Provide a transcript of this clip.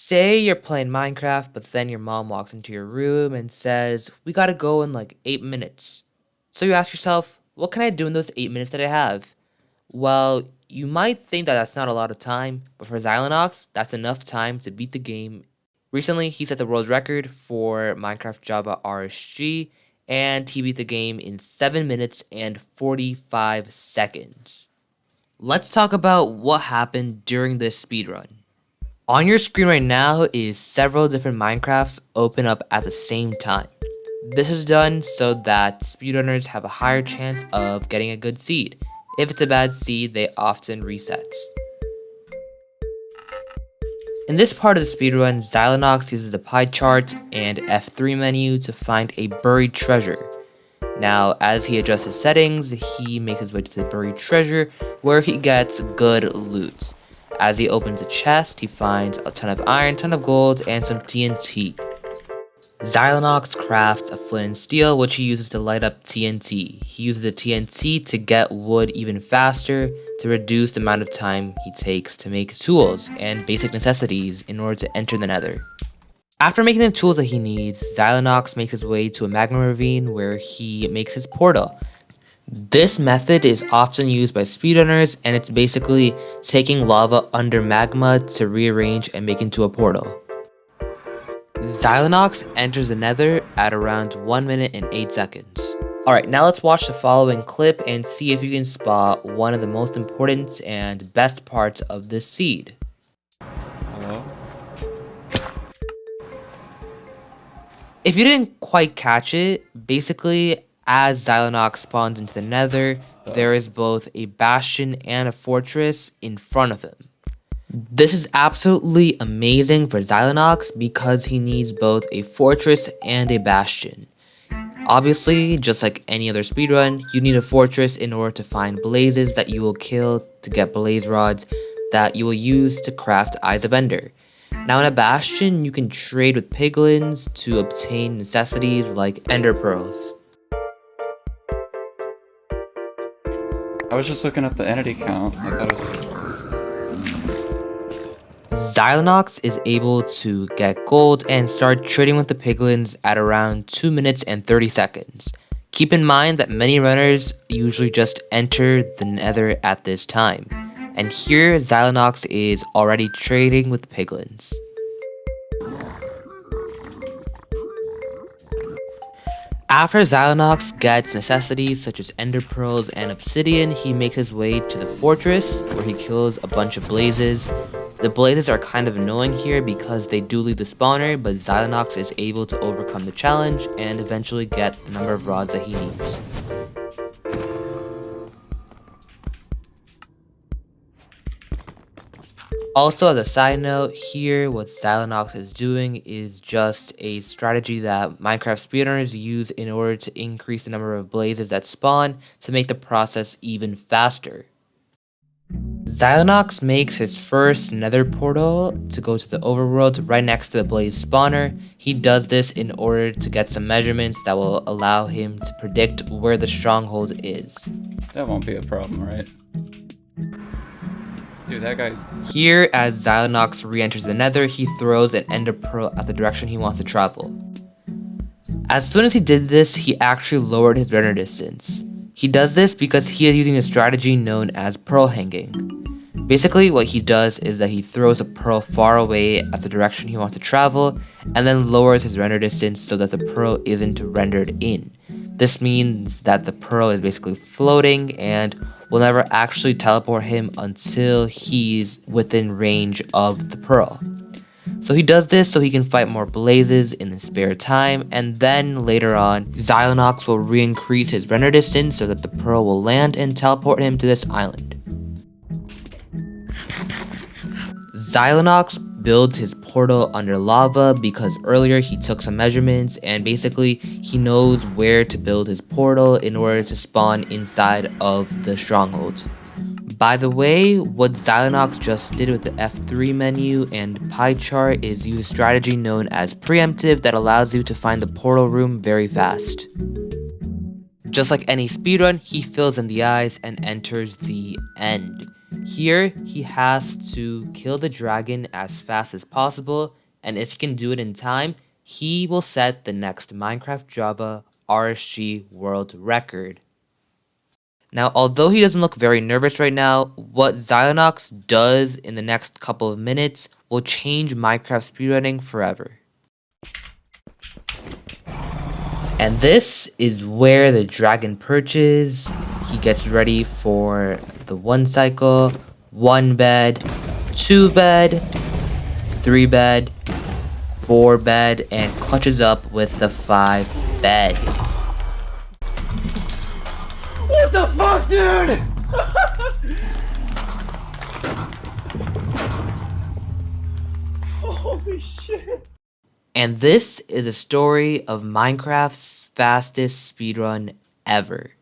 Say you're playing Minecraft, but then your mom walks into your room and says, "We gotta go in like 8 minutes." So you ask yourself, what can I do in those 8 minutes that I have? Well, you might think that that's not a lot of time, but for Zylenox, that's enough time to beat the game. Recently, he set the world record for Minecraft Java RSG, and he beat the game in 7 minutes and 45 seconds. Let's talk about what happened during this speedrun. On your screen right now is several different Minecrafts open up at the same time. This is done so that speedrunners have a higher chance of getting a good seed. If it's a bad seed, they often resets. In this part of the speedrun, Zylenox uses the pie chart and F3 menu to find a buried treasure. Now, as he adjusts his settings, he makes his way to the buried treasure where he gets good loot. As he opens a chest, he finds a ton of iron, ton of gold, and some TNT. Zylenox crafts a flint and steel, which he uses to light up TNT. He uses the TNT to get wood even faster, to reduce the amount of time he takes to make tools and basic necessities in order to enter the nether. After making the tools that he needs, Zylenox makes his way to a magma ravine where he makes his portal. This method is often used by speedrunners, and it's basically taking lava under magma to rearrange and make into a portal. Zylenox enters the nether at around 1 minute and 8 seconds. Alright, now let's watch the following clip and see if you can spot one of the most important and best parts of this seed. Hello? If you didn't quite catch it, basically, as Zylenox spawns into the nether, there is both a bastion and a fortress in front of him. This is absolutely amazing for Zylenox because he needs both a fortress and a bastion. Obviously, just like any other speedrun, you need a fortress in order to find blazes that you will kill to get blaze rods that you will use to craft Eyes of Ender. Now in a bastion, you can trade with piglins to obtain necessities like ender pearls. I was just looking at the entity count. I thought it was... Zylenox is able to get gold and start trading with the piglins at around 2 minutes and 30 seconds. Keep in mind that many runners usually just enter the nether at this time. And here, Zylenox is already trading with piglins. After Zylenox gets necessities such as ender pearls and obsidian, he makes his way to the fortress where he kills a bunch of blazes. The blazes are kind of annoying here because they do leave the spawner, but Zylenox is able to overcome the challenge and eventually get the number of rods that he needs. Also, as a side note, here what Zylenox is doing is just a strategy that Minecraft speedrunners use in order to increase the number of blazes that spawn to make the process even faster. Zylenox makes his first nether portal to go to the overworld right next to the blaze spawner. He does this in order to get some measurements that will allow him to predict where the stronghold is. That won't be a problem, right? Dude, that guy's... Here, as Zylenox re-enters the nether, he throws an ender pearl at the direction he wants to travel. As soon as he did this, he actually lowered his render distance. He does this because he is using a strategy known as pearl hanging. Basically, what he does is that he throws a pearl far away at the direction he wants to travel, and then lowers his render distance so that the pearl isn't rendered in. This means that the pearl is basically floating and will never actually teleport him until he's within range of the pearl. So he does this so he can fight more blazes in his spare time, and then later on, Zylenox will re-increase his render distance so that the pearl will land and teleport him to this island. Zylenox builds his portal under lava because earlier he took some measurements and basically he knows where to build his portal in order to spawn inside of the stronghold. By the way, what Zylenox just did with the F3 menu and pie chart is use a strategy known as preemptive that allows you to find the portal room very fast. Just like any speedrun, he fills in the eyes and enters the end. Here, he has to kill the dragon as fast as possible, and if he can do it in time, he will set the next Minecraft Java RSG world record. Now, although he doesn't look very nervous right now, what Zylenox does in the next couple of minutes will change Minecraft speedrunning forever. And this is where the dragon perches. He gets ready for the 1 cycle, 1 bed, 2 bed, 3 bed, 4 bed, and clutches up with the 5 bed. What the fuck, dude? Holy shit. And this is a story of Minecraft's fastest speedrun ever.